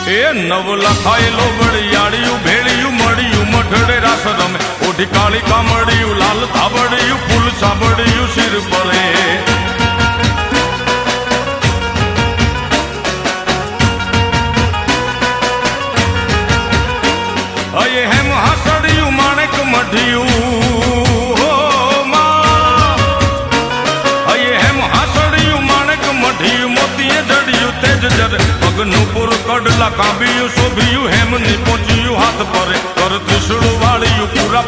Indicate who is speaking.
Speaker 1: એ નવ લખાયેલો વડિયાળિયું ભેળિયું મળ્યું મઢડે રાસ રમે ઓઢી કાળી કામડિયું લાલ થાબડિયું ફૂલ સાબડિયું શિર પરે અયે હેમ હાસડિયું માણેક મઢિયું પગનું પૂર કડલા કાંબિયું શોભિયું હેમની પહોંચ્યું હાથ પરે કર ત્રિશુળ વાળિયું પૂરા